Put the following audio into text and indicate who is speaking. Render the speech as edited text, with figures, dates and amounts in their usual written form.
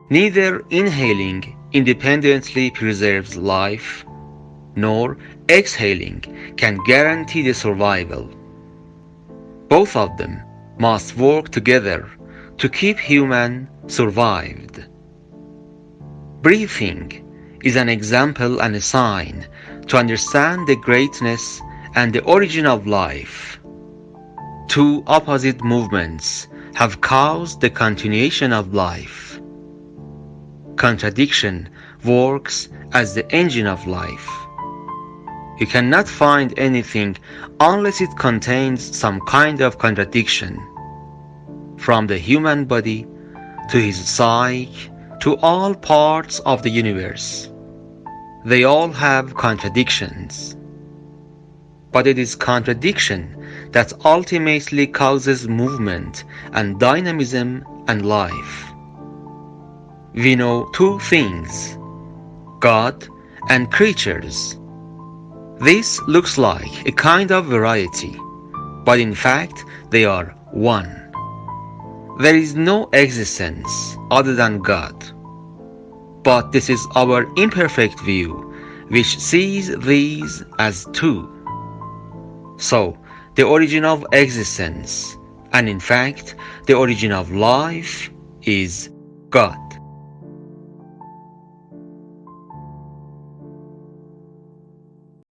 Speaker 1: Neither inhaling independently preserves life, nor exhaling can guarantee the survival. Both of them must work together to keep human survived. Breathing is an example and a sign to understand the greatness and the origin of life. Two opposite movements have caused the continuation of life. Contradiction works as the engine of life. You cannot find anything unless it contains some kind of contradiction. From the human body to his psyche to all parts of the universe, they all have contradictions. But it is contradiction that ultimately causes movement and dynamism and life. We know two things: God and creatures. This looks like a kind of variety, but in fact they are one. There is no existence other than God. But this is our imperfect view, which sees these as two. So, the origin of existence, and in fact, the origin of life, is God.